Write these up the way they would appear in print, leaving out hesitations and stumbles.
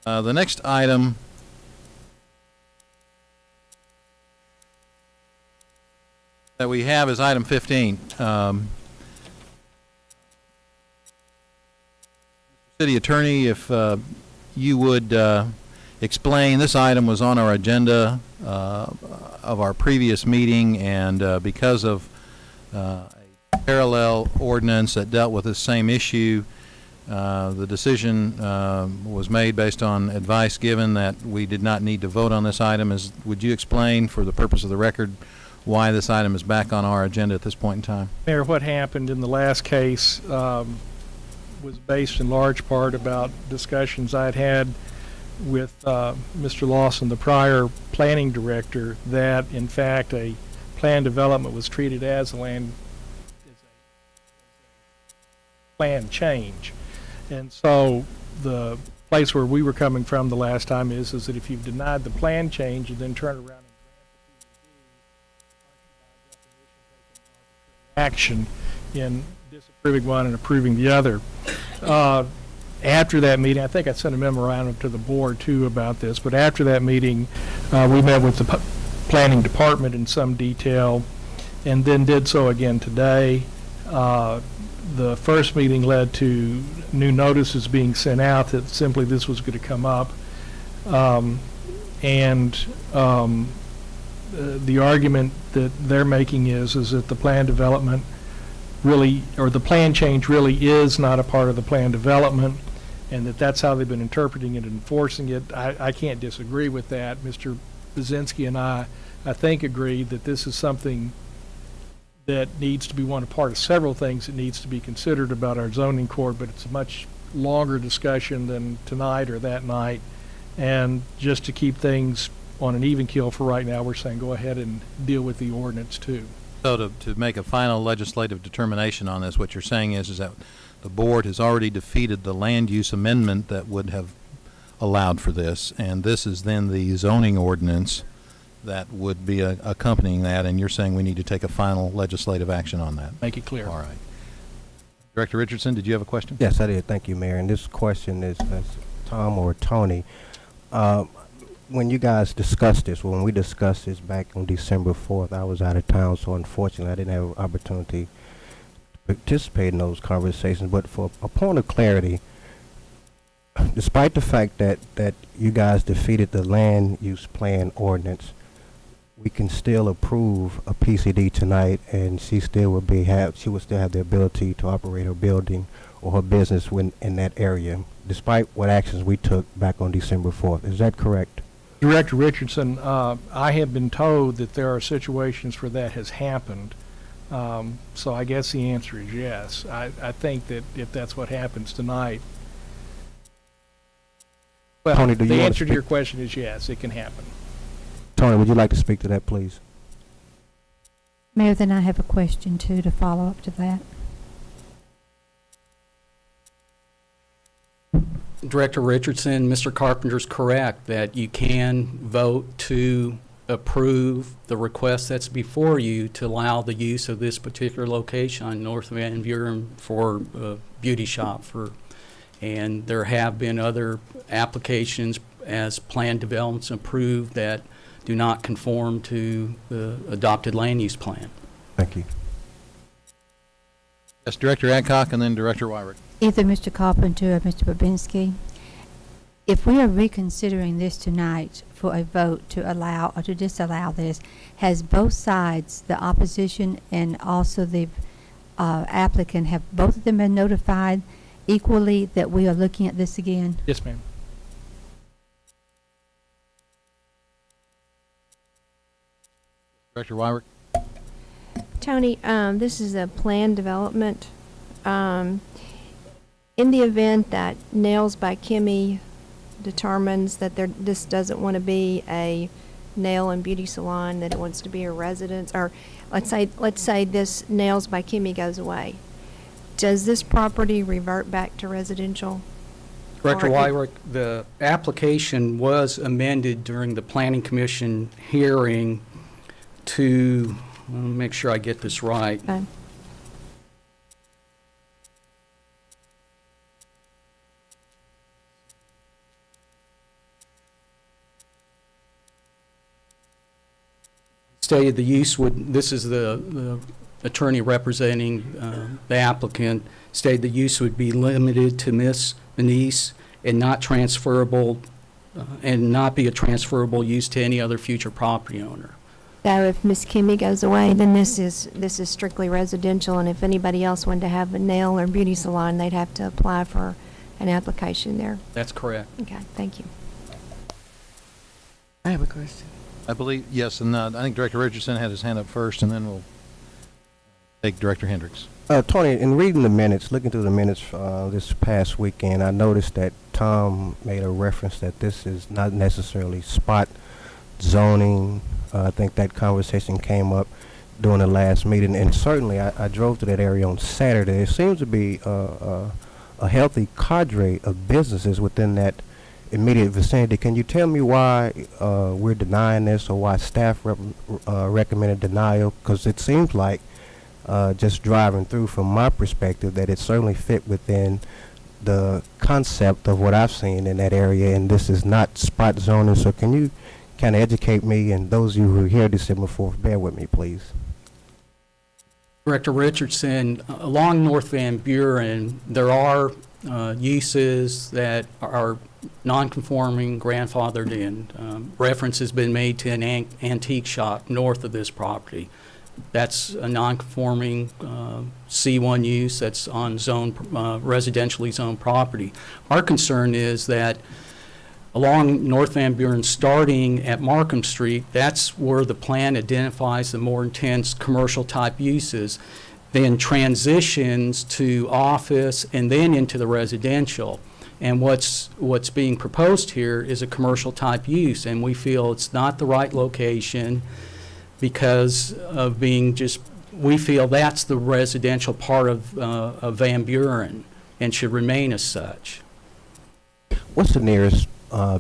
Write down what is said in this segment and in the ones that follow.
The next item that we have is item 15. City Attorney, if you would explain, this item was on our agenda of our previous meeting, and because of a parallel ordinance that dealt with the same issue, the decision was made based on advice given that we did not need to vote on this item. Would you explain, for the purpose of the record, why this item is back on our agenda at this point in time? Mayor, what happened in the last case was based in large part about discussions I'd had with Mr. Lawson, the prior planning director, that in fact a plan development was treated as a plan change. And so the place where we were coming from the last time is that if you've denied the plan change and then turn around and grant the action in disapproving one and approving the other. After that meeting, I think I sent a memorandum to the board too about this, but after that meeting, we met with the planning department in some detail and then did so again today. The first meeting led to new notices being sent out that simply this was going to come up. The argument that they're making is that the plan development really, or the plan change really is not a part of the plan development, and that's how they've been interpreting it and enforcing it. I can't disagree with that. Mr. Bazinski and I think agree that this is something that needs to be one part of several things that needs to be considered about our zoning court, but it's a much longer discussion than tonight or that night. And just to keep things on an even keel for right now, we're saying go ahead and deal with the ordinance too. So to make a final legislative determination on this, what you're saying is that the board has already defeated the land use amendment that would have allowed for this, and this is then the zoning ordinance that would be accompanying that, and you're saying we need to take a final legislative action on that. Make it clear. All right. Director Richardson, did you have a question? Yes, I did. Thank you, Mayor. And this question is Tom or Tony. When you guys discussed this, when we discussed this back on December 4th, I was out of town, so unfortunately I didn't have an opportunity to participate in those conversations. But for a point of clarity, despite the fact that you guys defeated the land use plan ordinance, we can still approve a PCD tonight, and she will still have the ability to operate her building or her business in that area, despite what actions we took back on December 4th. Is that correct? Director Richardson, I have been told that there are situations where that has happened. So I guess the answer is yes. I think that if that's what happens tonight, well, Tony, the answer to your question is yes, it can happen. Tony, would you like to speak to that, please? Mayor, then I have a question too to follow up to that. Director Richardson, Mr. Carpenter's correct that you can vote to approve the request that's before you to allow the use of this particular location on North Van Buren for a beauty shop and there have been other applications as planned developments approved that do not conform to the adopted land use plan. Thank you. Yes, Director Adcock and then Director Wyrick. Either Mr. Carpenter or Mr. Babinski, if we are reconsidering this tonight for a vote to allow or to disallow this, has both sides, the opposition and also the applicant, have both of them been notified equally that we are looking at this again? Yes, ma'am. Director Wyrick. Tony, this is a planned development. In the event that Nails by Kimmy determines that this doesn't want to be a nail and beauty salon, that it wants to be a residence, or let's say this Nails by Kimmy goes away, does this property revert back to residential? Director Wyrick, the application was amended during the Planning Commission hearing to, let me make sure I get this right. Okay. stated the use would, this is the attorney representing the applicant, stated the use would be limited to Miss Denise and not transferable, and not be a transferable use to any other future property owner. So if Miss Kimmy goes away, then this is strictly residential, and if anybody else wanted to have a nail or beauty salon, they'd have to apply for an application there. That's correct. Okay, thank you. I have a question. I believe, yes, and I think Director Richardson had his hand up first, and then we'll take Director Hendricks. Tony, in reading the minutes, looking through the minutes this past weekend, I noticed that Tom made a reference that this is not necessarily spot zoning. I think that conversation came up during the last meeting, and certainly I drove to that area on Saturday. There seems to be a healthy cadre of businesses within that immediate vicinity. Can you tell me why we're denying this, or why staff recommended denial? Because it seems like, just driving through from my perspective, that it certainly fit within the concept of what I've seen in that area, and this is not spot zoning. So can you kind of educate me, and those of you who are here December 4th, bear with me, please. Director Richardson, along North Van Buren, there are uses that are non-conforming, grandfathered in. Reference has been made to an antique shop north of this property. That's a non-conforming C1 use that's on residentially zoned property. Our concern is that along North Van Buren, starting at Markham Street, that's where the plan identifies the more intense commercial type uses, then transitions to office and then into the residential. And what's being proposed here is a commercial type use, and we feel it's not the right location because of being we feel that's the residential part of Van Buren and should remain as such. What's the nearest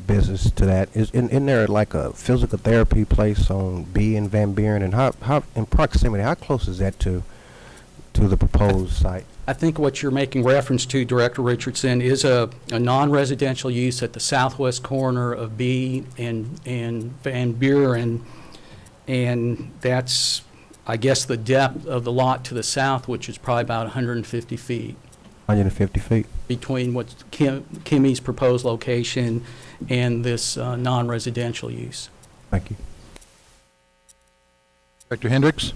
business to that? Isn't there like a physical therapy place on B in Van Buren, and how in proximity, how close is that to the proposed site? I think what you're making reference to, Director Richardson, is a non-residential use at the southwest corner of B and Van Buren, and that's, I guess, the depth of the lot to the south, which is probably about 150 feet. 150 feet? Between what Kimmy's proposed location and this non-residential use. Thank you. Director Hendricks?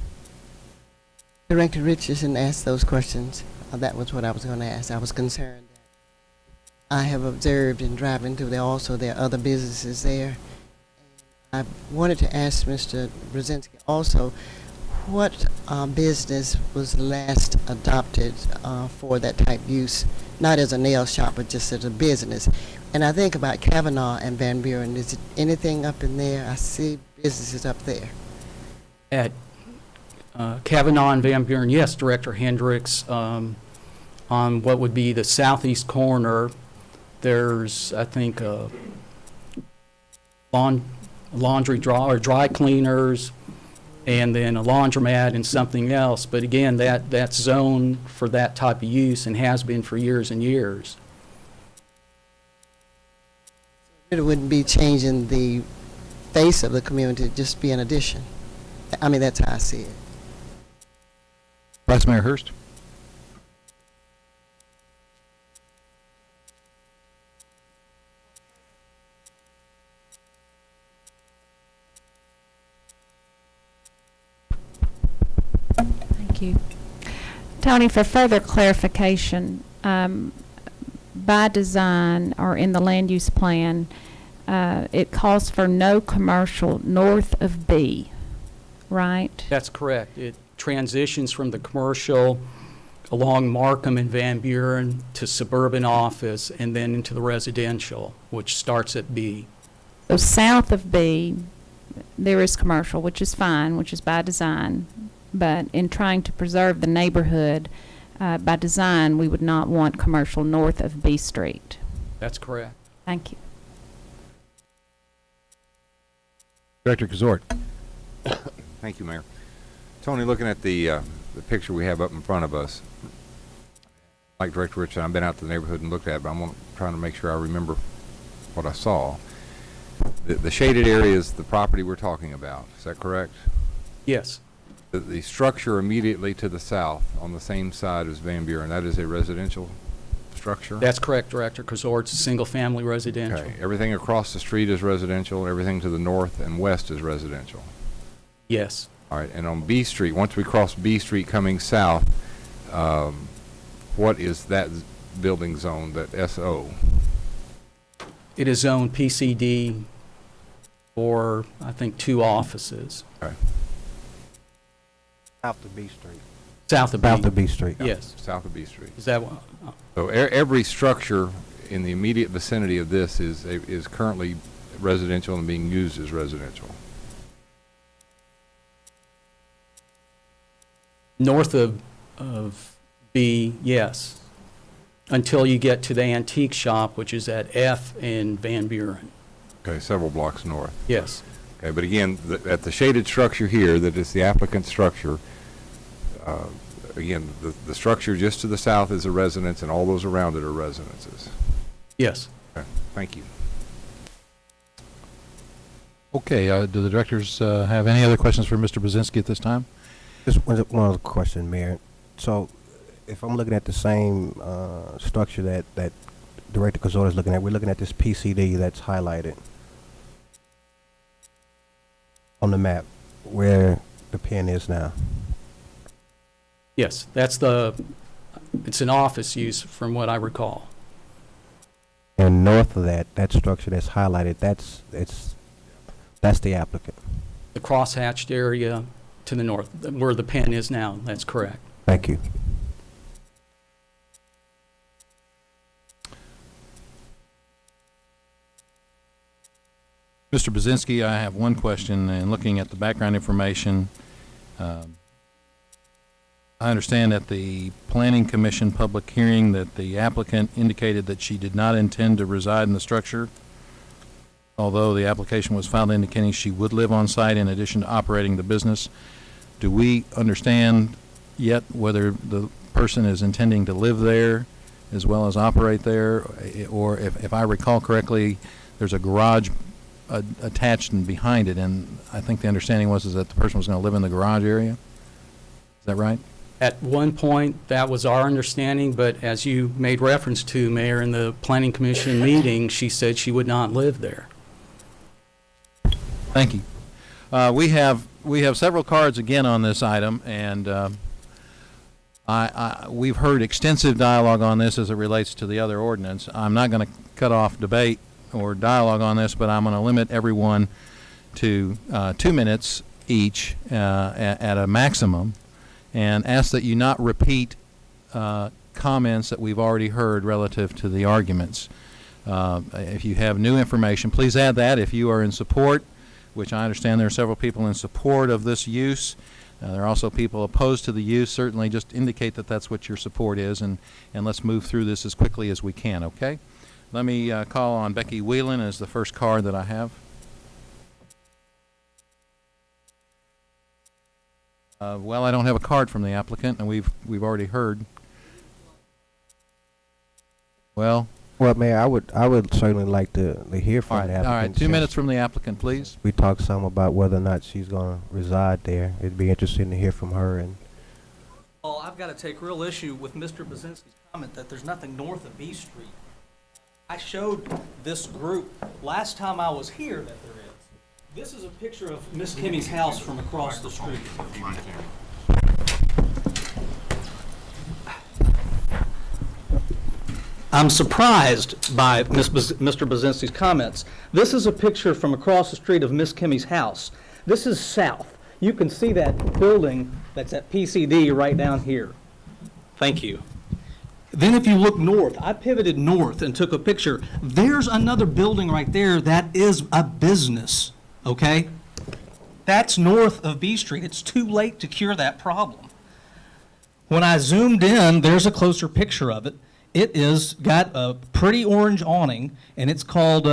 Director Richardson asked those questions. That was what I was going to ask. I was concerned that I have observed in driving through there also there are other businesses there. I wanted to ask Mr. Brzezinski also, what business was last adopted for that type use, not as a nail shop, but just as a business? And I think about Kavanaugh and Van Buren. Is it anything up in there? I see businesses up there. At Kavanaugh and Van Buren, yes, Director Hendricks. On what would be the southeast corner, there's, I think, laundry dry cleaners, and then a laundromat and something else. But again, that's zoned for that type of use and has been for years and years. It wouldn't be changing the face of the community, just be an addition. I mean, that's how I see it. Vice Mayor Hurst? Thank you. Tony, for further clarification, by design or in the land use plan, it calls for no commercial north of B, right? That's correct. It transitions from the commercial along Markham and Van Buren to suburban office and then into the residential, which starts at B. So south of B, there is commercial, which is fine, which is by design. But in trying to preserve the neighborhood, by design, we would not want commercial north of B Street. That's correct. Thank you. Director Kazort? Thank you, Mayor. Tony, looking at the picture we have up in front of us, like Director Richardson, I've been out to the neighborhood and looked at it, but I'm trying to make sure I remember what I saw. The shaded area is the property we're talking about. Is that correct? Yes, The structure immediately to the south on the same side as Van Buren, that is a residential structure? that's correct, Director Cazor. It's a single-family residential. Okay. Everything across the street is residential, everything to the north and west is residential. Yes. All right, and on B Street, once we cross B Street coming south, what is that building zone, that SO? It is zoned PCD for, I think, 2 offices. Okay. South of B Street. South of B. South of B Street. Yes. South of B Street. Is that what? So every structure in the immediate vicinity of this is currently residential and being used as residential. North of B, yes. Until you get to the antique shop, which is at F in Van Buren. Okay, several blocks north. Yes. Okay, but again, at the shaded structure here, that is the applicant's structure, again, the structure just to the south is a residence, and all those around it are residences. Yes. Okay, thank you. Okay, do the directors have any other questions for Mr. Brzezinski at this time? Just one other question, Mayor. So, if I'm looking at the same structure that Director Cazor is looking at, we're looking at this PCD that's highlighted on the map where the pin is now. Yes, it's an office use from what I recall. And north of that structure that's highlighted, that's the applicant. The crosshatched area to the north, where the pen is now, that's correct. Thank you. Mr. Brzezinski, I have one question, and looking at the background information, I understand at the Planning Commission public hearing that the applicant indicated that she did not intend to reside in the structure, although the application was filed indicating she would live on site in addition to operating the business. Do we understand yet whether the person is intending to live there as well as operate there? Or if I recall correctly, there's a garage attached and behind it, and I think the understanding was that the person was going to live in the garage area. Is that right? At one point, that was our understanding, but as you made reference to, Mayor, in the Planning Commission meeting, she said she would not live there. Thank you. We have several cards again on this item, and we've heard extensive dialogue on this as it relates to the other ordinance. I'm not going to cut off debate or dialogue on this, but I'm going to limit everyone to 2 minutes each at a maximum, and ask that you not repeat comments that we've already heard relative to the arguments. If you have new information, please add that. If you are in support, which I understand there are several people in support of this use, there are also people opposed to the use, certainly just indicate that that's what your support is, and let's move through this as quickly as we can, okay? Let me call on Becky Whelan as the first card that I have. Well, I don't have a card from the applicant, and we've already heard. Well, Mayor, I would certainly like to hear from the applicant. all right, 2 minutes from the applicant, please. We talked some about whether or not she's going to reside there. It'd be interesting to hear from her. And Well, I've got to take real issue with Mr. Brzezinski's comment that there's nothing north of B Street. I showed this group last time I was here that there is. This is a picture of Miss Kimmy's house from across the street. I'm surprised by Mr. Brzezinski's comments. This is a picture from across the street of Miss Kimmy's house. This is south. You can see that building that's at PCD right down here. Thank you. Then if you look north, I pivoted north and took a picture. There's another building right there that is a business, okay? That's north of B Street. It's too late to cure that problem. When I zoomed in, there's a closer picture of it. It is got a pretty orange awning, and it's called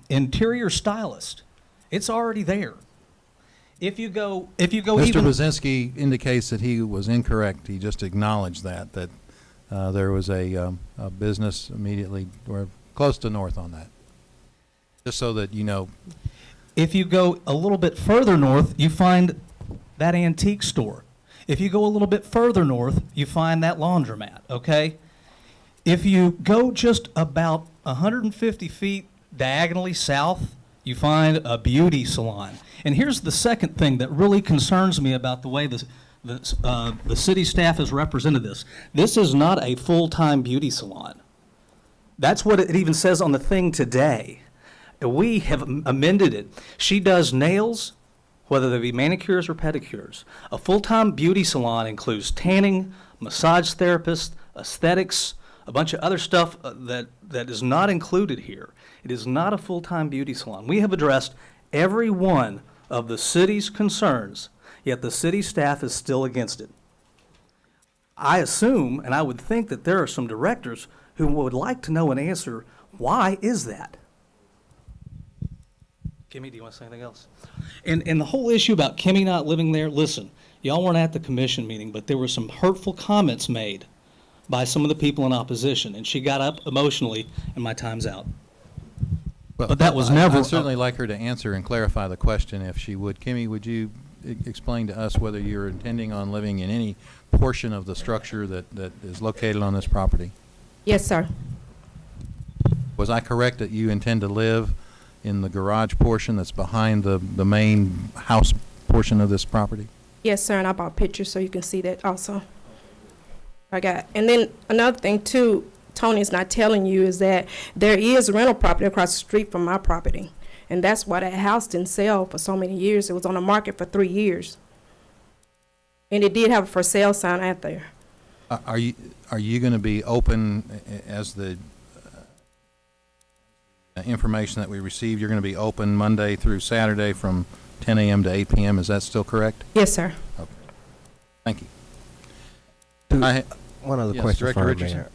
Interior Stylist. It's already there. If you go Mr. even Brzezinski indicates that he was incorrect. He just acknowledged that there was a business immediately or close to north on that. Just so that you know. if you go a little bit further north, you find that antique store. If you go a little bit further north, you find that laundromat, okay? If you go just about 150 feet diagonally south, you find a beauty salon. And here's the second thing that really concerns me about the way the city staff has represented this. This is not a full-time beauty salon. That's what it even says on the thing today. We have amended it. She does nails, whether they be manicures or pedicures. A full-time beauty salon includes tanning, massage therapist, aesthetics, a bunch of other stuff that is not included here. It is not a full-time beauty salon. We have addressed every one of the city's concerns, yet the city staff is still against it. I assume, and I would think that there are some directors who would like to know an answer, why is that? Kimmy, do you want to say anything else? And the whole issue about Kimmy not living there, listen, y'all weren't at the commission meeting, but there were some hurtful comments made by some of the people in opposition, and she got up emotionally, and my time's out. Well, But that was never- I'd certainly like her to answer and clarify the question if she would. Kimmy, would you explain to us whether you're intending on living in any portion of the structure that is located on this property? Yes, sir. Was I correct that you intend to live in the garage portion that's behind the main house portion of this property? Yes, sir, and I bought pictures so you can see that also. And then another thing too, Tony's not telling you is that there is rental property across the street from my property. And that's why that house didn't sell for so many years. It was on the market for 3 years. And it did have a for sale sign out there. Are you going to be open as the information that we received? You're going to be open Monday through Saturday from 10 a.m. to 8 p.m. Is that still correct? Yes, sir. Okay. Thank you. One other Yes, question Director for Richardson. Mayor.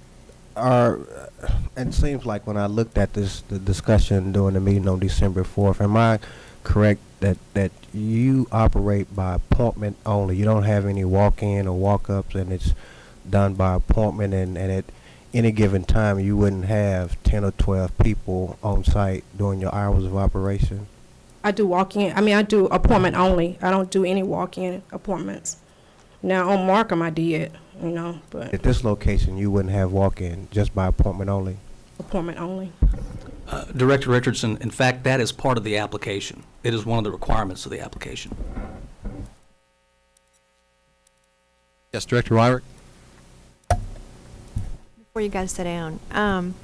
It seems like when I looked at the discussion during the meeting on December 4th, am I correct that you operate by appointment only? You don't have any walk-in or walk-ups, and it's done by appointment, and at any given time you wouldn't have 10 or 12 people on site during your hours of operation? I do I do appointment only. I don't do any walk-in appointments. Now, on Markham I did, but At this location, you wouldn't have walk-in, just by appointment only? appointment only. Director Richardson, in fact, that is part of the application. It is one of the requirements of the application. Yes, Director Wyrick? Before you guys sit down,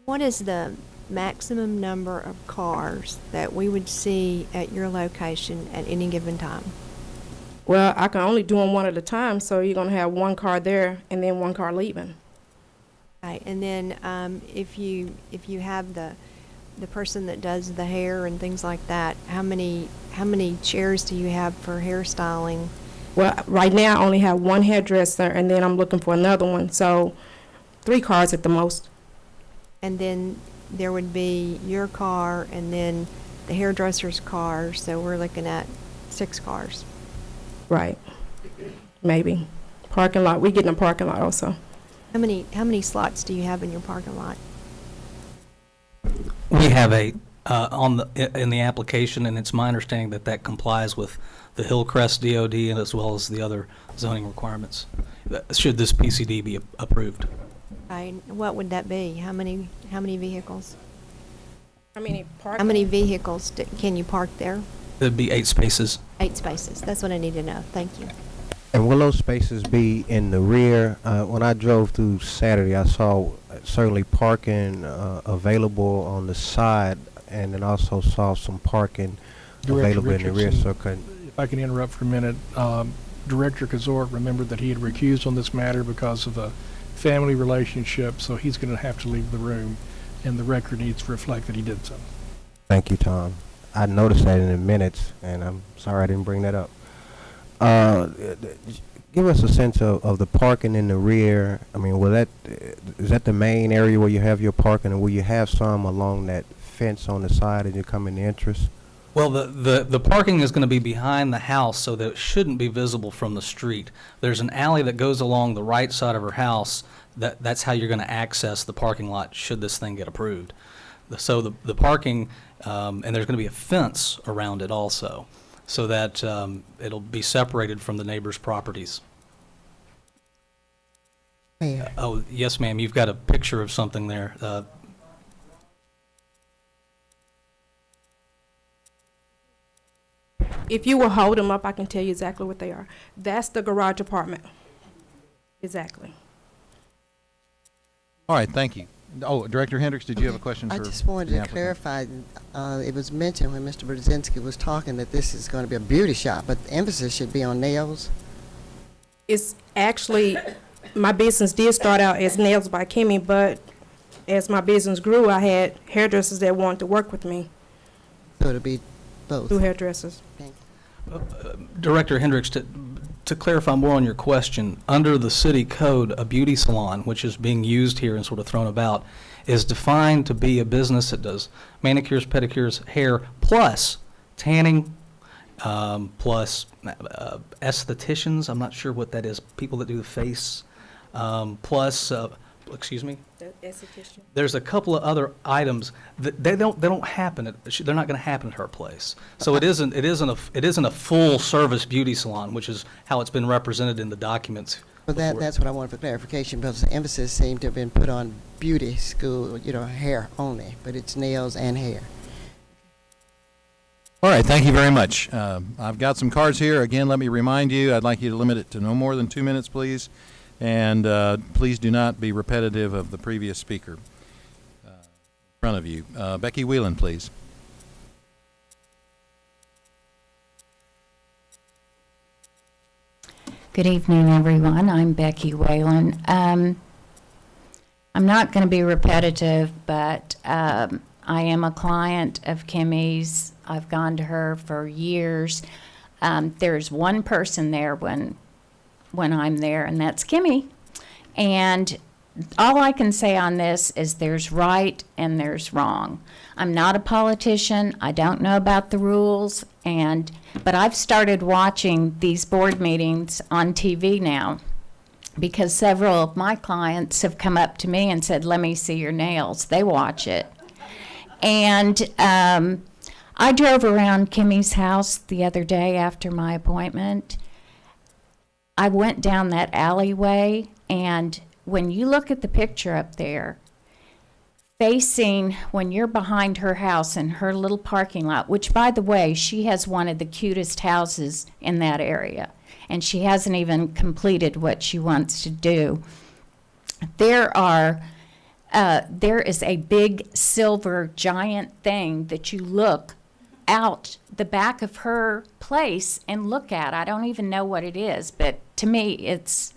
what is the maximum number of cars that we would see at your location at any given time? Well, I can only do them one at a time, so you're going to have one car there and then one car leaving. Right, and then if you have the person that does the hair and things like that, how many chairs do you have for hairstyling? Well, right now I only have one hairdresser, and then I'm looking for another one, so 3 cars at the most. And then there would be your car and then the hairdresser's car, so we're looking at 6 cars. Right. Maybe. Parking lot. We get in a parking lot also. How many slots do you have in your parking lot? We have in the application, and it's my understanding that complies with the Hillcrest DOD and as well as the other zoning requirements, should this PCD be approved. Right, what would that be? How many vehicles? How many How many vehicles can you park there? It'd be 8 spaces. 8 spaces. That's what I need to know. Thank you. And will those spaces be in the rear? When I drove through Saturday, I saw certainly parking available on the side, and then also saw some parking Director available in the rear. Richardson, So can, If I can interrupt for a minute, Director Kazort remembered that he had recused on this matter because of a family relationship, so he's going to have to leave the room, and the record needs to reflect that he did so. thank you, Tom. I noticed that in the minutes, and I'm sorry I didn't bring that up. Give us a sense of the parking in the rear. I mean, is that the main area where you have your parking, and will you have some along that fence on the side as you come in the entrance? Well, the parking is going to be behind the house, so that it shouldn't be visible from the street. There's an alley that goes along the right side of her house. That's how you're going to access the parking lot should this thing get approved. So the parking, and there's going to be a fence around it also. so that it'll be separated from the neighbors' properties. Mayor, Oh, yes, ma'am, you've got a picture of something there. If you will hold them up, I can tell you exactly what they are. That's the garage apartment. Exactly. All right, thank you. Oh, Director Hendricks, did you have a question for I the just wanted to applicant? clarify, it was mentioned when Mr. Brzezinski was talking that this is going to be a beauty shop, but the emphasis should be on nails. It's actually, my business did start out as Nails by Kimmy, but as my business grew, I had hairdressers that wanted to work with me, So it'll be both. two hairdressers. Thank you. Director Hendricks, to clarify more on your question, under the city code, a beauty salon, which is being used here and sort of thrown about, is defined to be a business that does manicures, pedicures, hair, plus tanning, plus estheticians. I'm not sure what that is. People that do the face, plus, excuse me. The esthetician. There's a couple of other items that they don't happen at, they're not going to happen at her place. So it isn't a full service beauty salon, which is how it's been represented in the documents. But that's what I wanted for clarification, because the emphasis seemed to have been put on beauty school, hair only, but it's nails and hair. All right, thank you very much. I've got some cards here. Again, let me remind you, I'd like you to limit it to no more than 2 minutes, please. And please do not be repetitive of the previous speaker in front of you. Becky Whelan, please. Good evening, everyone. I'm Becky Whalen. I'm not going to be repetitive, but I am a client of Kimmy's. I've gone to her for years. There's one person there when I'm there, and that's Kimmy. And all I can say on this is there's right and there's wrong. I'm not a politician. I don't know about the rules, but I've started watching these board meetings on TV now because several of my clients have come up to me and said, "Let me see your nails." They watch it. And I drove around Kimmy's house the other day after my appointment. I went down that alleyway, and when you look at the picture up there, facing when you're behind her house in her little parking lot, which, by the way, she has one of the cutest houses in that area, and she hasn't even completed what she wants to do. There is a big silver giant thing that you look out the back of her place and look at. I don't even know what it is, but to me it's,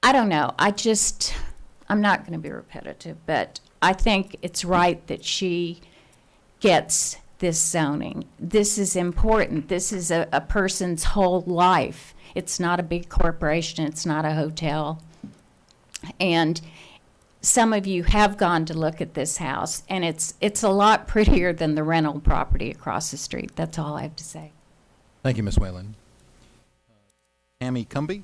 I don't know. I'm not going to be repetitive, but I think it's right that she gets this zoning. This is important. This is a person's whole life. It's not a big corporation. It's not a hotel. And some of you have gone to look at this house, and it's a lot prettier than the rental property across the street. That's all I have to say. Thank you, Ms. Whalen. Tammy Cumby?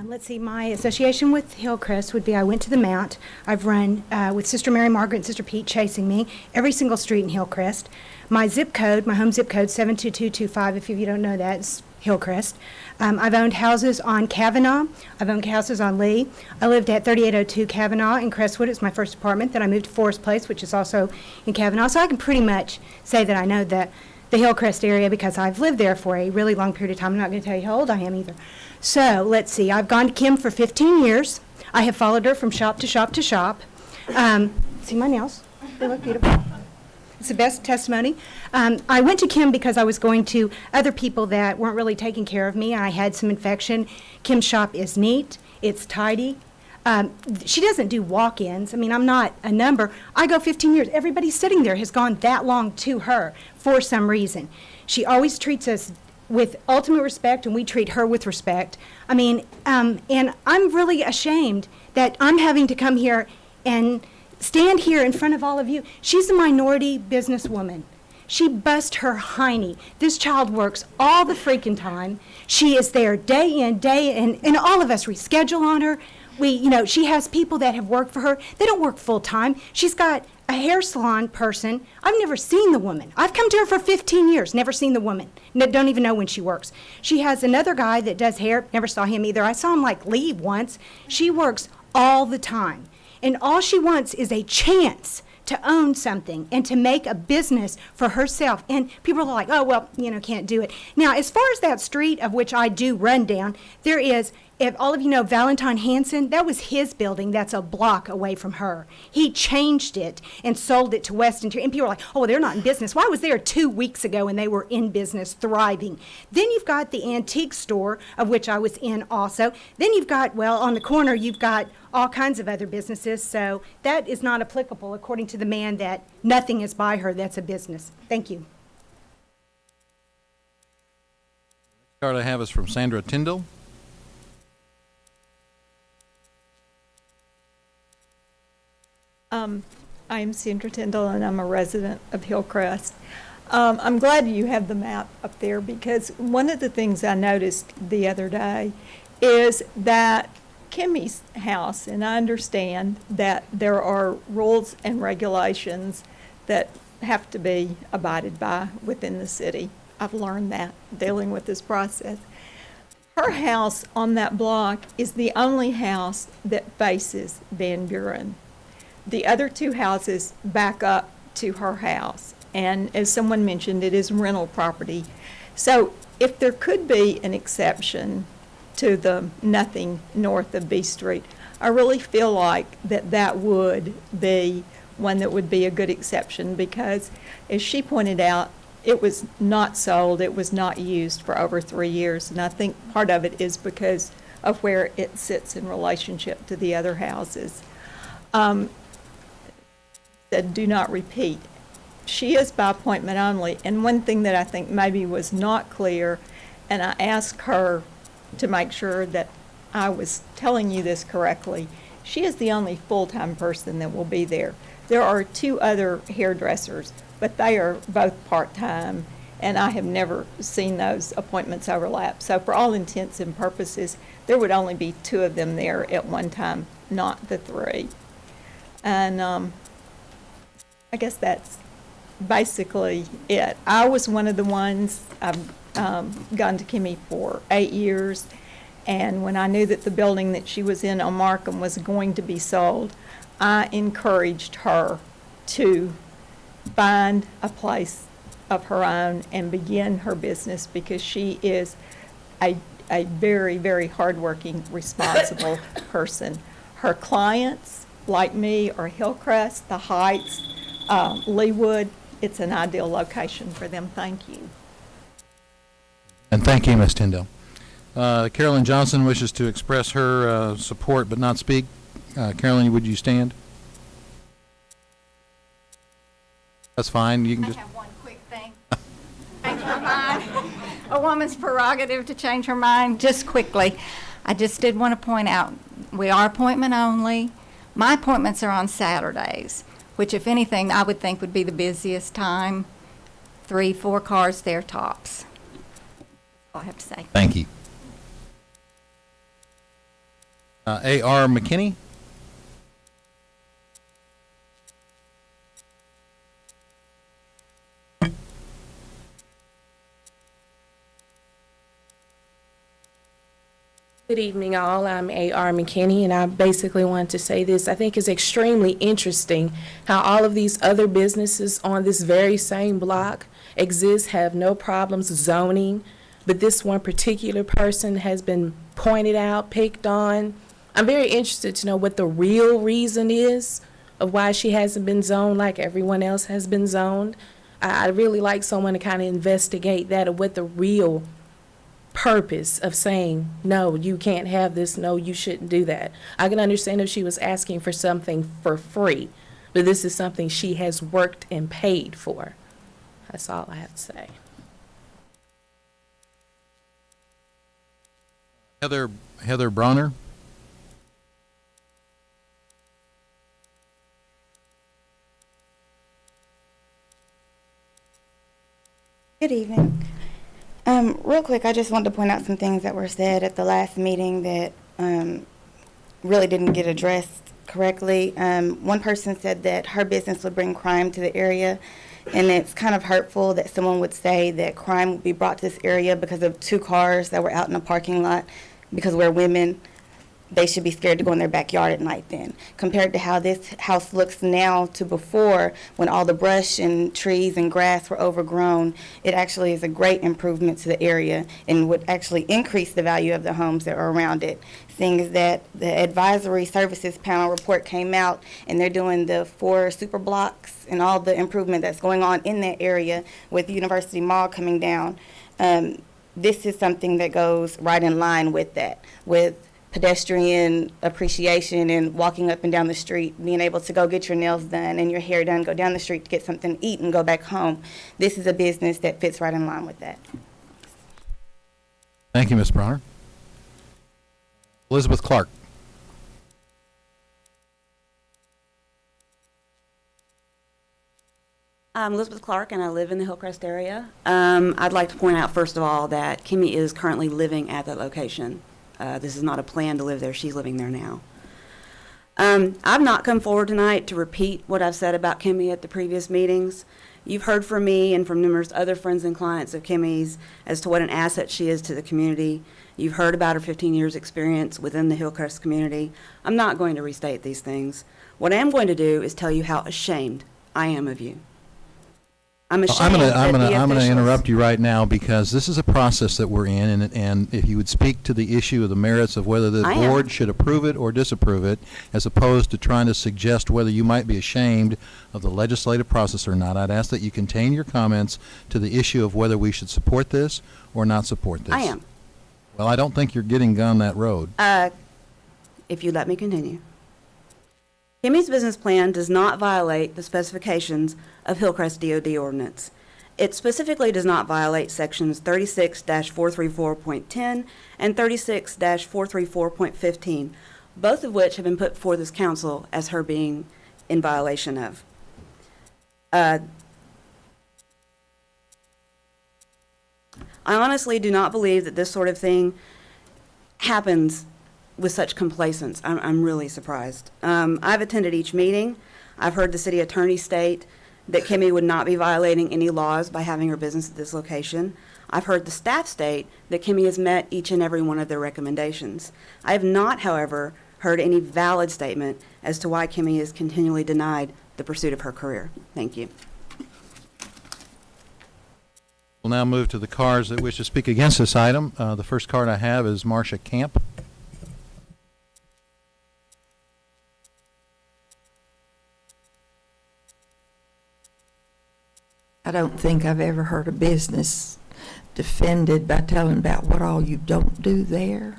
Let's see, my association with Hillcrest would be I went to the Mount. I've run with Sister Mary Margaret and Sister Pete chasing me every single street in Hillcrest. My zip code, my home zip code, 72225, if you don't know that, is Hillcrest. I've owned houses on Kavanaugh. I've owned houses on Lee. I lived at 3802 Kavanaugh in Crestwood. It's my first apartment. Then I moved to Forest Place, which is also in Kavanaugh. So I can pretty much say that I know the Hillcrest area because I've lived there for a really long period of time. I'm not going to tell you how old I am either. So let's see. I've gone to Kim for 15 years. I have followed her from shop to shop to shop. See my nails? They look beautiful. It's the best testimony. I went to Kim because I was going to other people that weren't really taking care of me. I had some infection. Kim's shop is neat. It's tidy. She doesn't do walk-ins. I mean, I'm not a number. I go 15 years. Everybody sitting there has gone that long to her for some reason. She always treats us with ultimate respect, and we treat her with respect. I mean, and I'm really ashamed that I'm having to come here and stand here in front of all of you. She's a minority businesswoman. She busts her hiney. This child works all the freaking time. She is there day in, and all of us reschedule on her. She has people that have worked for her. They don't work full-time. She's got a hair salon person. I've never seen the woman. I've come to her for 15 years, never seen the woman. Don't even know when she works. She has another guy that does hair, never saw him either. I saw him leave once. She works all the time. And all she wants is a chance to own something and to make a business for herself. And people are like, oh, well, can't do it. Now, as far as that street of which I do run down, there is, if all of you know Valentine Hansen, that was his building that's a block away from her. He changed it and sold it to West Interior. And people are like, oh, well, they're not in business. Well, I was there 2 weeks ago and they were in business, thriving. Then you've got the antique store, of which I was in also. Then you've got, on the corner, you've got all kinds of other businesses. So that is not applicable, according to the man, that nothing is by her that's a business. Thank you. Card I have is from Sandra Tyndall. I'm Sandra Tyndall, and I'm a resident of Hillcrest. I'm glad you have the map up there, because one of the things I noticed the other day is that Kimmy's house, and I understand that there are rules and regulations that have to be abided by within the city. I've learned that dealing with this process. Her house on that block is the only house that faces Van Buren. The other two houses back up to her house. And as someone mentioned, it is rental property. So if there could be an exception to the nothing north of B Street, I really feel like that would be one that would be a good exception, because as she pointed out, it was not sold, it was not used for over 3 years. And I think part of it is because of where it sits in relationship to the other houses. That do not repeat. She is by appointment only, and one thing that I think maybe was not clear, and I asked her to make sure that I was telling you this correctly, she is the only full-time person that will be there. There are 2 other hairdressers, but they are both part-time, and I have never seen those appointments overlap. So for all intents and purposes, there would only be 2 of them there at one time, not the 3. And I guess that's basically it. I was one of the ones, I've gone to Kimmy for 8 years, and when I knew that the building that she was in on Markham was going to be sold, I encouraged her to find a place of her own and begin her business, because she is a very, very hardworking, responsible person. Her clients, like me, are Hillcrest, the Heights, Leawood. It's an ideal location for them. Thank you. And thank you, Ms. Tyndall. Carolyn Johnson wishes to express her support but not speak. Carolyn, would you stand? That's fine. You can just. I have one quick thing. Change her mind. A woman's prerogative to change her mind. Just quickly, I just did want to point out, we are appointment only. My appointments are on Saturdays, which, if anything, I would think would be the busiest time. 3-4 cars there tops. That's all I have to say. Thank you. A.R. McKinney. Good evening, all. I'm A.R. McKinney, and I basically wanted to say this. I think it's extremely interesting how all of these other businesses on this very same block exist, have no problems zoning, but this one particular person has been pointed out, picked on. I'm very interested to know what the real reason is of why she hasn't been zoned like everyone else has been zoned. I'd really like someone to kind of investigate that, of what the real purpose of saying, no, you can't have this, no, you shouldn't do that. I can understand if she was asking for something for free, but this is something she has worked and paid for. That's all I have to say. Heather Bronner. Good evening. Real quick, I just wanted to point out some things that were said at the last meeting that really didn't get addressed correctly. One person said that her business would bring crime to the area, and it's kind of hurtful that someone would say that crime would be brought to this area because of 2 cars that were out in a parking lot. Because we're women, they should be scared to go in their backyard at night then. Compared to how this house looks now to before, when all the brush and trees and grass were overgrown, it actually is a great improvement to the area and would actually increase the value of the homes that are around it. Seeing as that the advisory services panel report came out and they're doing the 4 super blocks and all the improvement that's going on in that area with University Mall coming down, this is something that goes right in line with that, with pedestrian appreciation and walking up and down the street, being able to go get your nails done and your hair done, go down the street to get something to eat and go back home. This is a business that fits right in line with that. Thank you, Ms. Bronner. Elizabeth Clark. I'm Elizabeth Clark, and I live in the Hillcrest area. I'd like to point out, first of all, that Kimmy is currently living at that location. This is not a plan to live there. She's living there now. I've not come forward tonight to repeat what I've said about Kimmy at the previous meetings. You've heard from me and from numerous other friends and clients of Kimmy's as to what an asset she is to the community. You've heard about her 15 years experience within the Hillcrest community. I'm not going to restate these things. What I am going to do is tell you how ashamed I am of you. I'm ashamed I'm that the going to officials- interrupt you right now because this is a process that we're in, and if you would speak to the issue of the merits of whether the I am. board should approve it or disapprove it, as opposed to trying to suggest whether you might be ashamed of the legislative process or not, I'd ask that you contain your comments to the issue of whether we should support this or not support this. I am. Well, I don't think you're getting down that road. If you let me continue. Kimmy's business plan does not violate the specifications of Hillcrest DOD ordinance. It specifically does not violate sections 36-434.10 and 36-434.15, both of which have been put before this council as her being in violation of. I honestly do not believe that this sort of thing happens with such complacence. I'm really surprised. I've attended each meeting. I've heard the city attorney state that Kimmy would not be violating any laws by having her business at this location. I've heard the staff state that Kimmy has met each and every one of their recommendations. I have not, however, heard any valid statement as to why Kimmy is continually denied the pursuit of her career. Thank you. We'll now move to the cards that wish to speak against this item. The first card I have is Marcia Camp. I don't think I've ever heard a business defended by telling about what all you don't do there.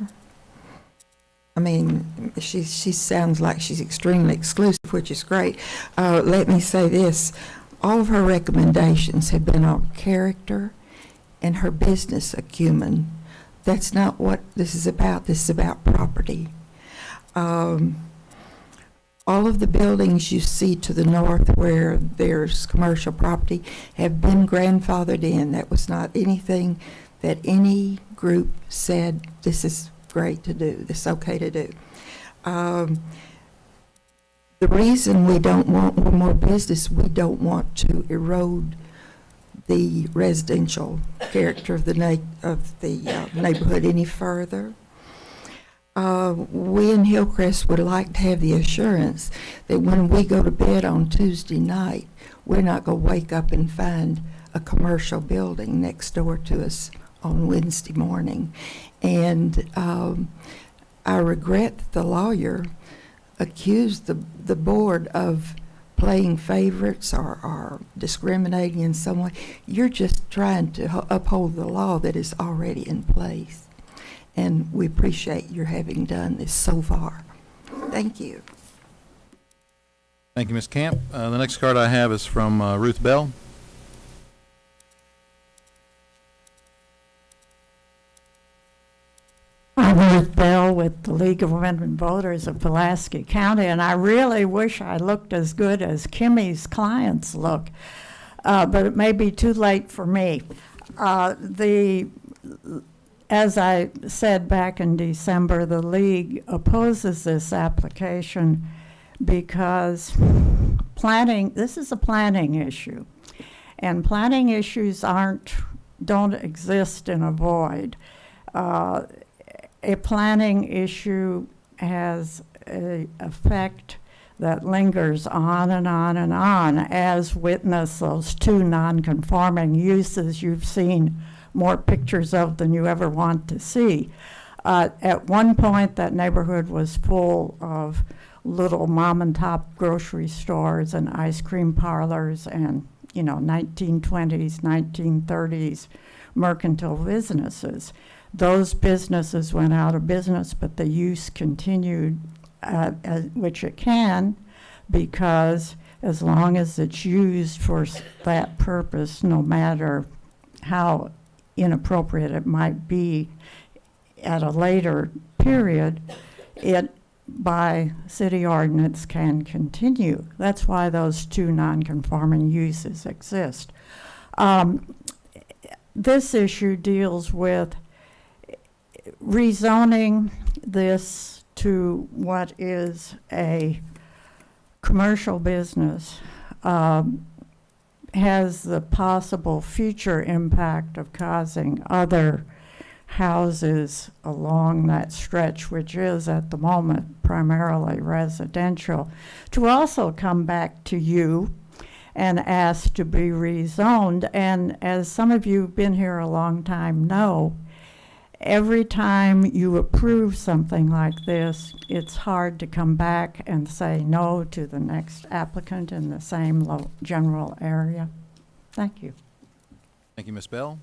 I mean, she sounds like she's extremely exclusive, which is great. Let me say this. All of her recommendations have been on character and her business acumen. That's not what this is about. This is about property. All of the buildings you see to the north where there's commercial property have been grandfathered in. That was not anything that any group said, this is great to do, this is okay to do. The reason we don't want more business, we don't want to erode the residential character of the neighborhood any further. We in Hillcrest would like to have the assurance that when we go to bed on Tuesday night, we're not going to wake up and find a commercial building next door to us on Wednesday morning. And I regret that the lawyer accused the board of playing favorites or discriminating in some way. You're just trying to uphold the law that is already in place. And we appreciate your having done this so far. Thank you. Thank you, Ms. Camp. The next card I have is from Ruth Bell. I'm Ruth Bell with the League of Women Voters of Pulaski County, and I really wish I looked as good as Kimmy's clients look, but it may be too late for me. The as I said back in December, the league opposes this application because this is a planning issue. And planning issues don't exist in a void. A planning issue has an effect that lingers on and on and on, as witness those two non-conforming uses you've seen more pictures of than you ever want to see. At one point, that neighborhood was full of little mom and pop grocery stores and ice cream parlors and 1920s, 1930s mercantile businesses. Those businesses went out of business, but the use continued, which it can, because as long as it's used for that purpose, no matter how inappropriate it might be at a later period, it by city ordinance can continue. That's why those two non-conforming uses exist. This issue deals with rezoning this to what is a commercial business, has the possible future impact of causing other houses along that stretch, which is at the moment primarily residential, to also come back to you and ask to be rezoned. And as some of you who've been here a long time know, every time you approve something like this, it's hard to come back and say no to the next applicant in the same general area. Thank you. Thank you, Ms. Bell.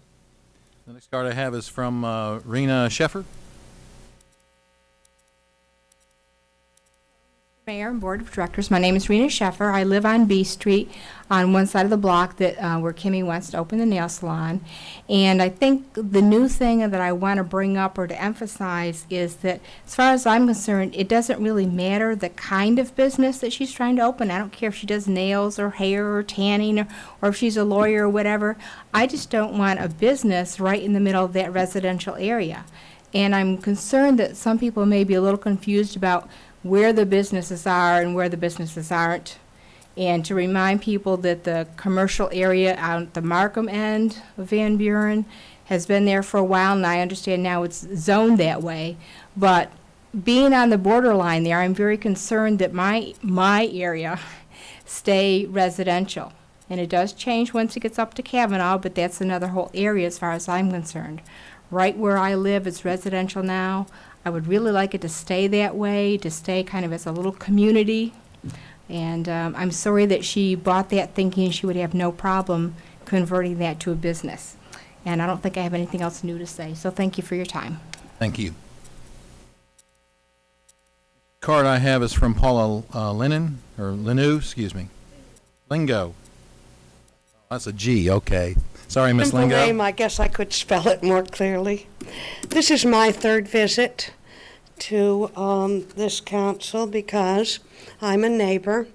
The next card I have is from Rena Sheffer. Mayor and Board of Directors, my name is Rena Sheffer. I live on B Street on one side of the block that where Kimmy wants to open the nail salon. And I think the new thing that I want to bring up or to emphasize is that as far as I'm concerned, it doesn't really matter the kind of business that she's trying to open. I don't care if she does nails or hair or tanning or if she's a lawyer or whatever. I just don't want a business right in the middle of that residential area. And I'm concerned that some people may be a little confused about where the businesses are and where the businesses aren't. And to remind people that the commercial area out at the Markham end of Van Buren has been there for a while, and I understand now it's zoned that way. But being on the borderline there, I'm very concerned that my area stay residential. And it does change once it gets up to Kavanaugh, but that's another whole area as far as I'm concerned. Right where I live is residential now. I would really like it to stay that way, to stay kind of as a little community. And I'm sorry that she bought that thinking she would have no problem converting that to a business. And I don't think I have anything else new to say. So thank you for your time. Thank you. Card I have is from Paula Lingo, excuse me. Lingo. That's a G, okay. Sorry, Miss Simple Lingo. name, I guess I could spell it more clearly. This is my third visit to this council because I'm a neighbor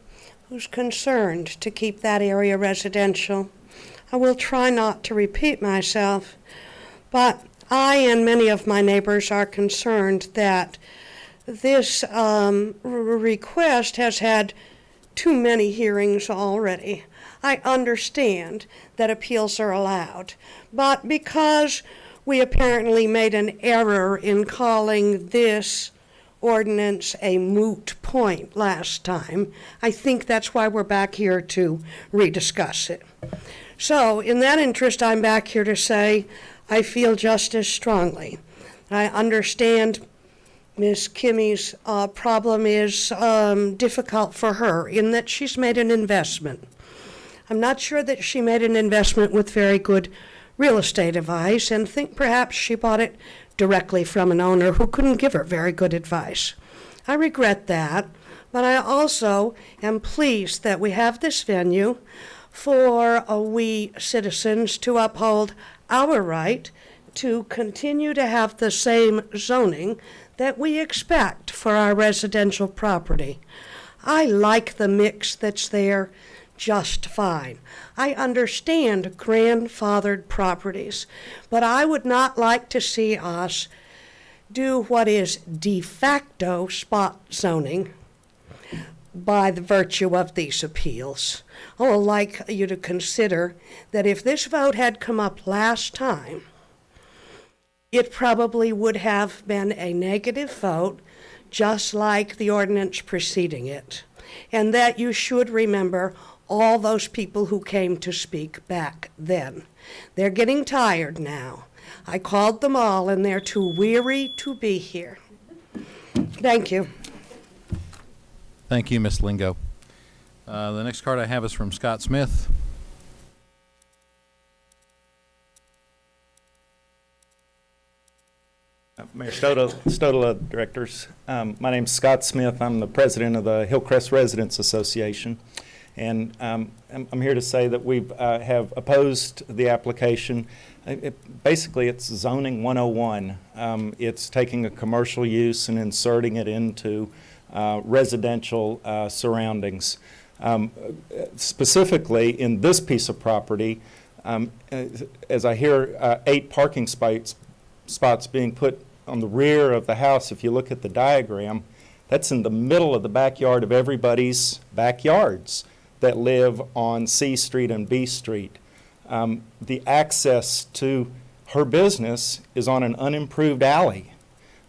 who's concerned to keep that area residential. I will try not to repeat myself, but I and many of my neighbors are concerned that this request has had too many hearings already. I understand that appeals are allowed, but because we apparently made an error in calling this ordinance a moot point last time, I think that's why we're back here to rediscuss it. So, in that interest, I'm back here to say I feel just as strongly. I understand Ms. Kimmy's problem is difficult for her in that she's made an investment. I'm not sure that she made an investment with very good real estate advice and think perhaps she bought it directly from an owner who couldn't give her very good advice. I regret that, but I also am pleased that we have this venue for we citizens to uphold our right to continue to have the same zoning that we expect for our residential property. I like the mix that's there just fine. I understand grandfathered properties, but I would not like to see us do what is de facto spot zoning by the virtue of these appeals. I would like you to consider that if this vote had come up last time, it probably would have been a negative vote, just like the ordinance preceding it. And that you should remember all those people who came to speak back then. They're getting tired now. I called them all, and they're too weary to be here. Thank you. Thank you, Ms. Lingo. The next card I have is from Scott Smith. Mayor Stodola, directors. My name's Scott Smith. I'm the president of the Hillcrest Residents Association. And I'm here to say that we have opposed the application. Basically, it's zoning 101. It's taking a commercial use and inserting it into residential surroundings. Specifically, in this piece of property, as I hear 8 parking spots being put on the rear of the house, if you look at the diagram, that's in the middle of the backyard of everybody's backyards that live on C Street and B Street. The access to her business is on an unimproved alley.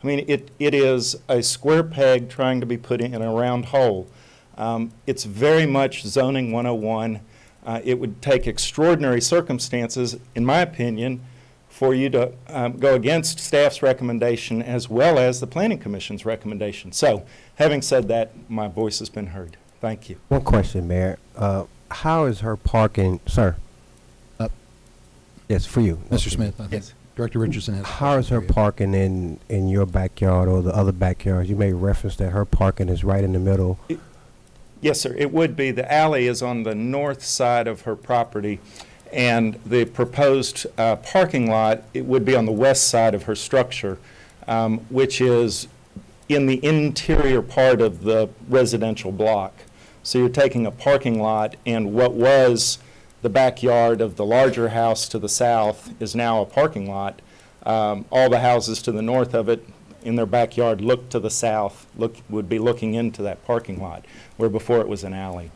I mean, it is a square peg trying to be put in a round hole. It's very much zoning 101. It would take extraordinary circumstances, in my opinion, for you to go against staff's recommendation as well as the Planning Commission's recommendation. So, having said that, my voice has been heard. Thank you. One question, Mayor. How is her parking, sir? Yes, for you. Mr. Smith, I think Director Richardson has. How is her parking in your backyard or the other backyards? You made reference that her parking is right in the middle. Yes, sir. It would be. The alley is on the north side of her property, and the proposed parking lot, it would be on the west side of her structure, which is in the interior part of the residential block. So you're taking a parking lot, and what was the backyard of the larger house to the south is now a parking lot. All the houses to the north of it in their backyard look to the south, would be looking into that parking lot, where before it was an alley.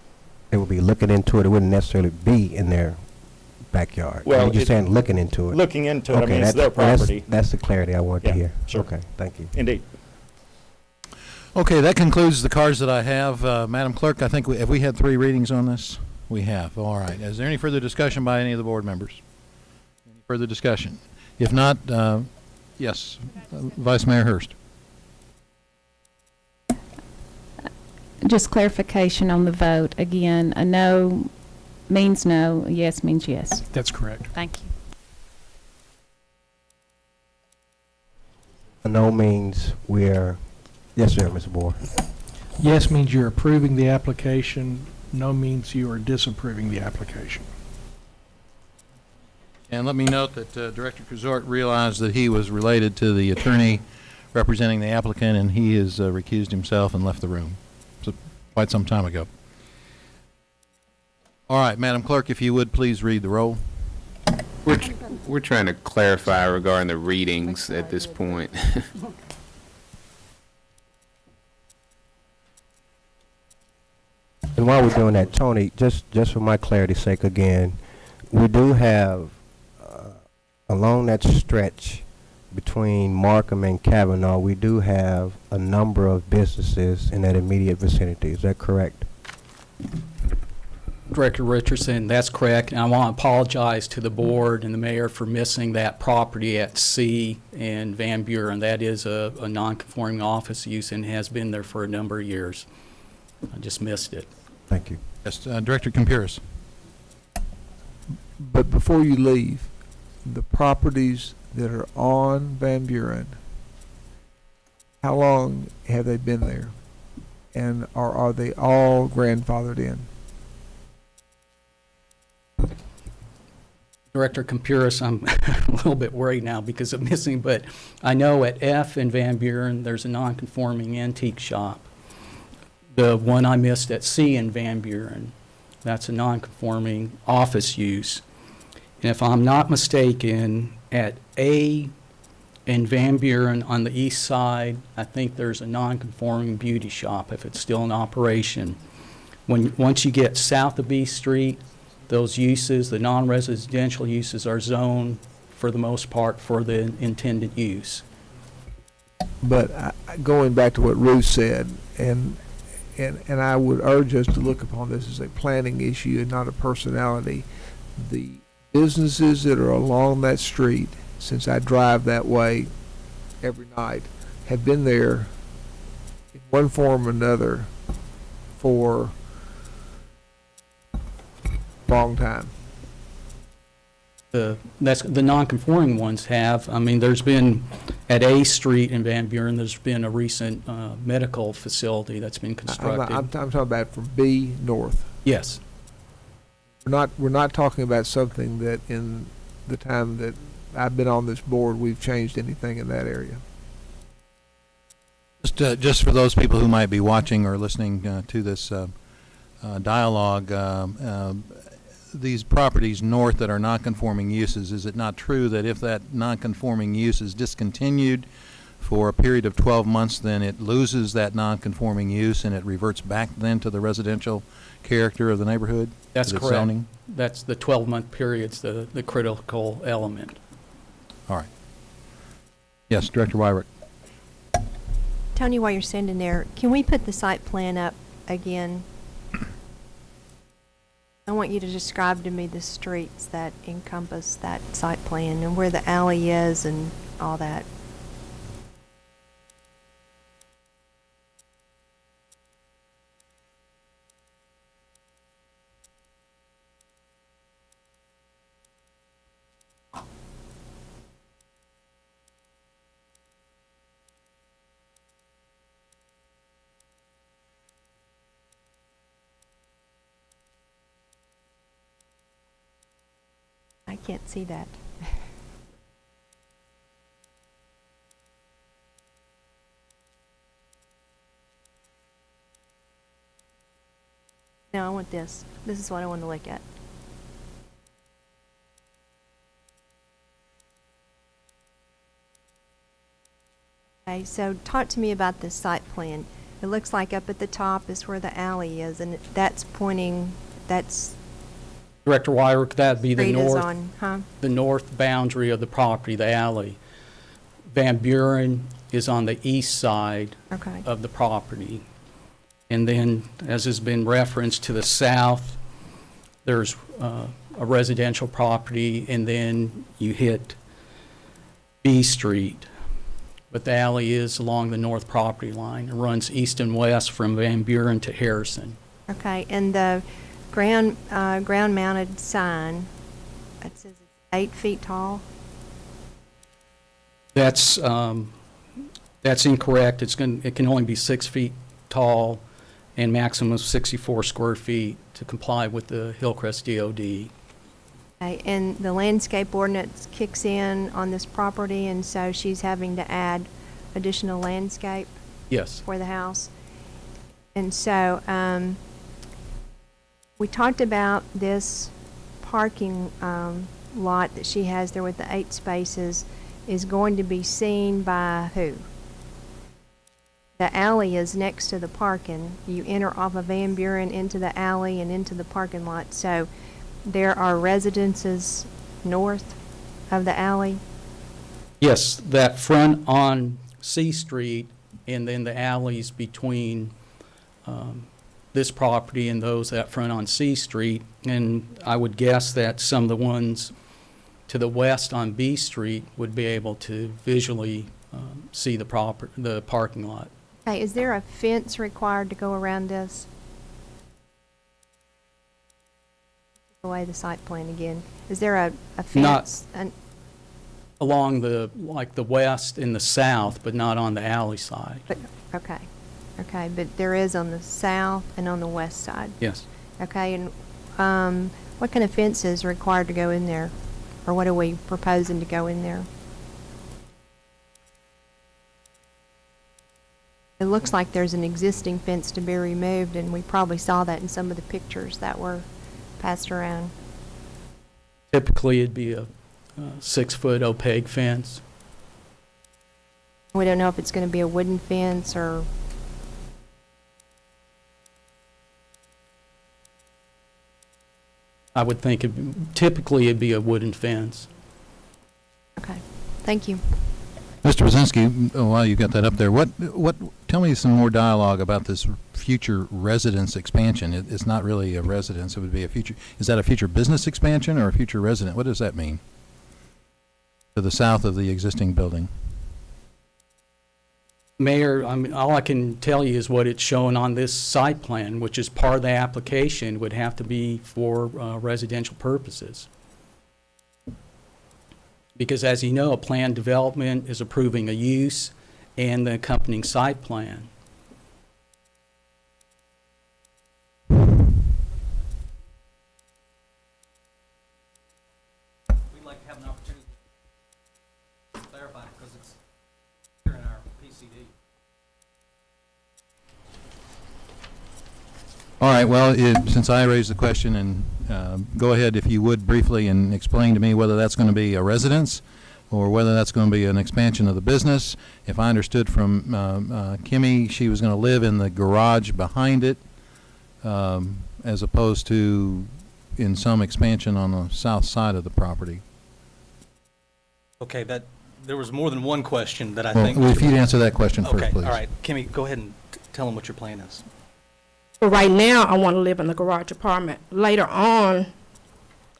They would be looking into it. It wouldn't necessarily be in their backyard. Well, you're saying looking into it. Looking into it, I mean, it's their property. That's the clarity I wanted to hear. Sure. Okay, thank you. Indeed. Okay, that concludes the cards that I have. Madam Clerk, I think have we had 3 readings on this? We have. All right. Is there any further discussion by any of the board members? Any further discussion? If not, yes, Vice Mayor Hurst. Just clarification on the vote. Again, a no means no, a yes means yes. That's correct. Thank you. A no means we're, yes, sir, Mr. Moore. Yes means you're approving the application. No means you are disapproving the application. And let me note that Director Kuzort realized that he was related to the attorney representing the applicant, and he has recused himself and left the room. So quite some time ago. All right, Madam Clerk, if you would please read the roll. We're trying to clarify regarding the readings at this point. And while we're doing that, Tony, just for my clarity's sake again, we do have, along that stretch between Markham and Kavanaugh, we do have a number of businesses in that immediate vicinity. Is that correct? Director Richardson, that's correct. And I want to apologize to the board and the mayor for missing that property at C and Van Buren. That is a non-conforming office use and has been there for a number of years. I just missed it. Thank you. Yes, Director Campiris. But before you leave, the properties that are on Van Buren, how long have they been there? And are they all grandfathered in? Director Campiris, I'm a little bit worried now because of missing, but I know at F in Van Buren, there's a non-conforming antique shop. The one I missed at C in Van Buren That's a non-conforming office use. And if I'm not mistaken, at A in Van Buren on the east side, I think there's a non-conforming beauty shop, if it's still in operation. Once you get south of B Street, those uses, the non-residential uses, are zoned for the most part for the intended use. But going back to what Ruth said, and I would urge us to look upon this as a planning issue and not a personality. The businesses that are along that street, since I drive that way every night, have been there in one form or another for a long time. The non-conforming ones have. I mean, there's been, at A Street in Van Buren, there's been a recent medical facility that's been constructed. I'm talking about from B north. Yes. We're not talking about something that in the time that I've been on this board, we've changed anything in that area. Just for those people who might be watching or listening to this dialogue, these properties north that are non-conforming uses, is it not true that if that non-conforming use is discontinued for a period of 12 months, then it loses that non-conforming use and it reverts back then to the residential character of the neighborhood? That's the correct. Zoning? That's the 12-month period's the critical element. All right. Yes, Director Wyrick. Tony, while you're standing there, can we put the site plan up again? I want you to describe to me the streets that encompass that site plan and where the alley is and all that. I can't see that. No, I want this. This is what I want to look at. Okay, so talk to me about this site plan. It looks like up at the top is where the alley is, and that's pointing, that's Director Wyrick, that'd be the street is north, on, huh? the north boundary of the property, the alley. Van Buren is on the east side Okay. of the property. And then, as has been referenced, to the south, there's a residential property, and then you hit B Street. But the alley is along the north property line. It runs east and west from Van Buren to Harrison. Okay, and the ground-mounted sign, it says it's 8 feet tall? That's incorrect. It can only be 6 feet tall and maximum of 64 square feet to comply with the Hillcrest DOD. Okay, and the landscape ordinance kicks in on this property, and so she's having to add additional landscape Yes. for the house. And so, we talked about this parking lot that she has there with the 8 spaces is going to be seen by who? The alley is next to the parking. You enter off of Van Buren into the alley and into the parking lot. So there are residences north of the alley? Yes, that front on C Street and then the alleys between this property and those that front on C Street. And I would guess that some of the ones to the west on B Street would be able to visually see the parking lot. Hey, is there a fence required to go around this? Away the site plan again. Is there a fence? Along the west and the south, but not on the alley side. Okay. Okay, but there is on the south and on the west side. Yes. Okay, and what kind of fence is required to go in there? Or what are we proposing to go in there? It looks like there's an existing fence to be removed, and we probably saw that in some of the pictures that were passed around? Typically, it'd be a 6-foot opaque fence. We don't know if it's going to be a wooden fence or, I would think typically it'd be a wooden fence. okay, thank you. Mr. Brzezinski, while you got that up there, tell me some more dialogue about this future residence expansion. It's not really a residence, it would be a future, is that a future business expansion or a future resident? What does that mean? To the south of the existing building? Mayor, I mean, all I can tell you is what it's showing on this site plan, which is part of the application, would have to be for residential purposes. Because as you know, a planned development is approving a use and the accompanying site plan. We'd like to have an opportunity to clarify because it's here in our PCD. All right, well, since I raised the question, and go ahead, if you would, briefly, and explain to me whether that's going to be a residence or whether that's going to be an expansion of the business. If I understood from Kimmy, she was going to live in the garage behind it as opposed to in some expansion on the south side of the property. Okay, there was more than one question that I Well, think. if you'd answer that question first, Okay, please. all right. Kimmy, go ahead and tell them what your plan is. But right now, I want to live in the garage apartment. Later on,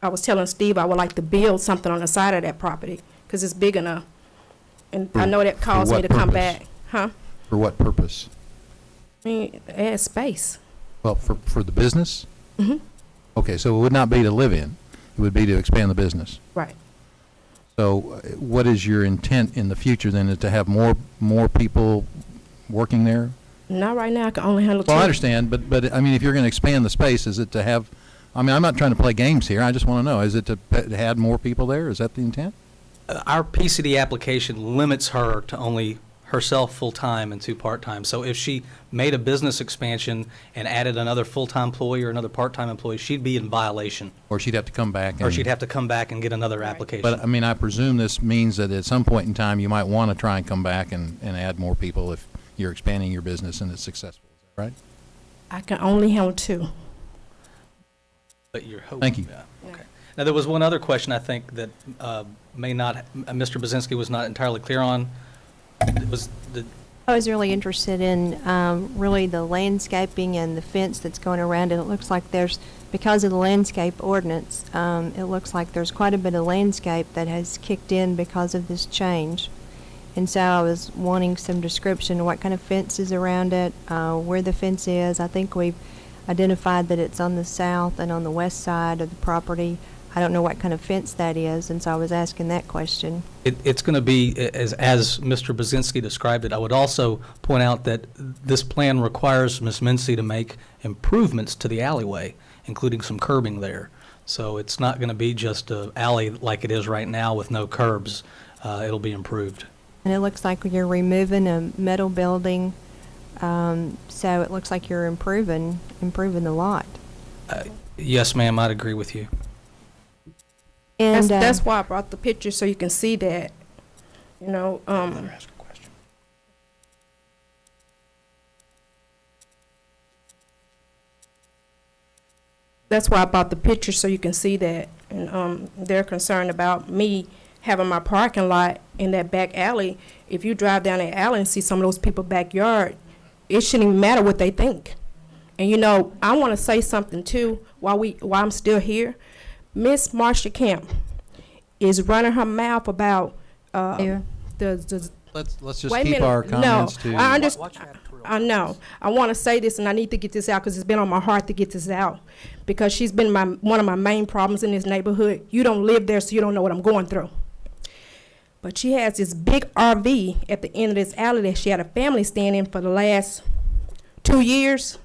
I was telling Steve I would like to build something on the side of that property because it's big enough. And I know that caused me what to come purpose? back. Huh? For what purpose? I mean, add space. Well, for the business? Mm-hmm. Okay, so it would not be to live in. It would be to expand the business. Right. So what is your intent in the future then? Is to have more people working there? Not right now. I can only handle two. Well, I understand, but I mean, if you're going to expand the space, is it to have, I mean, I'm not trying to play games here. I just want to know, is it to add more people there? Is that the intent? Our PCD application limits her to only herself full-time and 2 part-time. So if she made a business expansion and added another full-time employee or another part-time employee, she'd be in violation. Or she'd have to come back and... Or she'd have to come back and get another application. But, I mean, I presume this means that at some point in time, you might want to try and come back and add more people if you're expanding your business and it's successful. Is that right? I can only handle 2. But you're hoping. Thank you. Yeah. Okay. Now, there was one other question I think that may not, Mr. Brzezinski was not entirely clear on. It was the, I was really interested in really the landscaping and the fence that's going around it. It looks like there's, because of the landscape ordinance, it looks like there's quite a bit of landscape that has kicked in because of this change. And so I was wanting some description of what kind of fence is around it, where the fence is. I think we've identified that it's on the south and on the west side of the property. I don't know what kind of fence that is, and so I was asking that question. it's going to be, as Mr. Brzezinski described it. I would also point out that this plan requires Ms. Mensie to make improvements to the alleyway, including some curbing there. So it's not going to be just an alley like it is right now with no curbs. It'll be improved. And it looks like you're removing a metal building, so it looks like you're improving the lot. Yes, ma'am, I'd agree with you. And that's why I brought the picture so you can see that. You know, that's why I bought the picture so you can see that. And they're concerned about me having my parking lot in that back alley. If you drive down that alley and see some of those people's backyard, it shouldn't even matter what they think. And you know, I want to say something too while I'm still here. Miss Marsha Camp is running her mouth about the Let's just wait a keep minute. our comments to... No, I understand. I know. I want to say this, and I need to get this out because it's been on my heart to get this out. Because she's been one of my main problems in this neighborhood. You don't live there, so you don't know what I'm going through. But she has this big RV at the end of this alley that she had a family staying in for the last 2 years.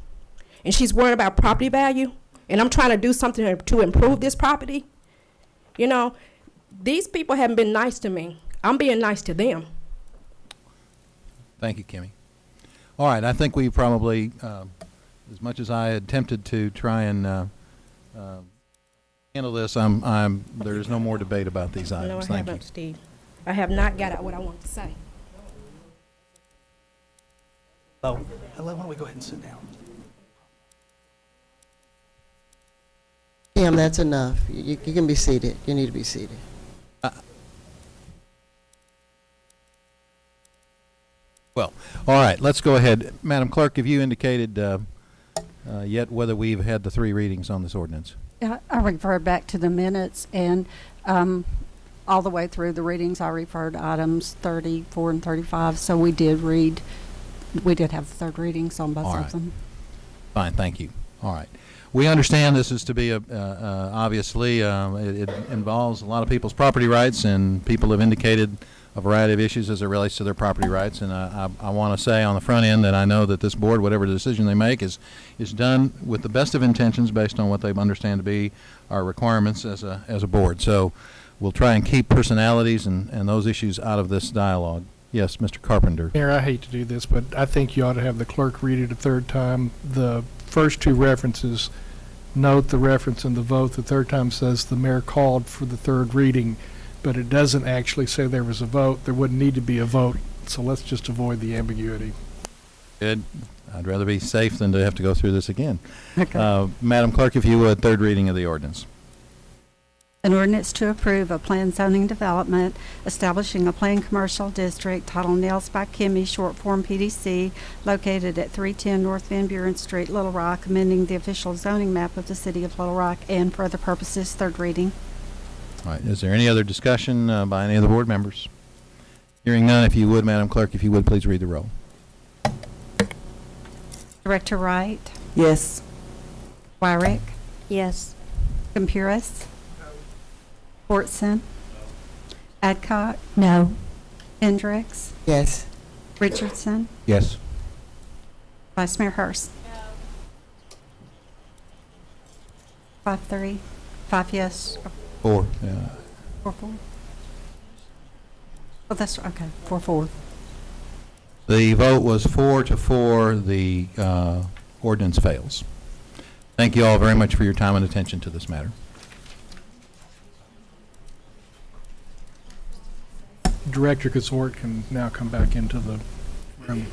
And she's worried about property value. And I'm trying to do something to improve this property. You know, these people haven't been nice to me. I'm being nice to them. Thank you, Kimmy. All right, I think we probably, as much as I attempted to try and Handle this. There's no more debate about these No, I items. Thank you. haven't, Steve. I have not got out what I want to say. So, why don't we go ahead and sit down? Kim, that's enough. You can be seated. You need to be seated. Well, all right, let's go ahead. Madam Clerk, have you indicated yet whether we've had the 3 readings on this ordinance? I referred back to the minutes, and all the way through the readings, I referred to items 34 and 35, so we did have the third readings on both All of right. them. Fine, thank you. All right. We understand this is to be, obviously, it involves a lot of people's property rights, and people have indicated a variety of issues as it relates to their property rights. And I want to say on the front end that I know that this board, whatever decision they make, is done with the best of intentions based on what they understand to be our requirements as a board. So we'll try and keep personalities and those issues out of this dialogue. Yes, Mr. Carpenter. Mayor, I hate to do this, but I think you ought to have the clerk read it a third time. The first 2 references note the reference in the vote. The third time says the mayor called for the third reading, but it doesn't actually say there was a vote. There wouldn't need to be a vote, so let's just avoid the ambiguity. Good. I'd rather be safe than to have to go through this again. Okay. Madam Clerk, if you would, third reading of the ordinance. An ordinance to approve a planned zoning development establishing a planned commercial district titled Nails by Kimmy, short form PDC, located at 310 North Van Buren Street, Little Rock, amending the official zoning map of the city of Little Rock and for other purposes. Third reading. All right. Is there any other discussion by any of the board members? Hearing none, if you would, Madam Clerk, if you would, please read the roll. Director Wright, Yes. Wyrick, Yes. Campuris, Fortson, Adcock, No. Hendricks, Yes. Richardson, Yes. Vice Mayor Hurst. 5-3, 5 yes, 4. 4-4. Oh, that's, okay, 4-4. The vote was 4-4. The ordinance fails. Thank you all very much for your time and attention to this matter. Director Consort can now come back into the room.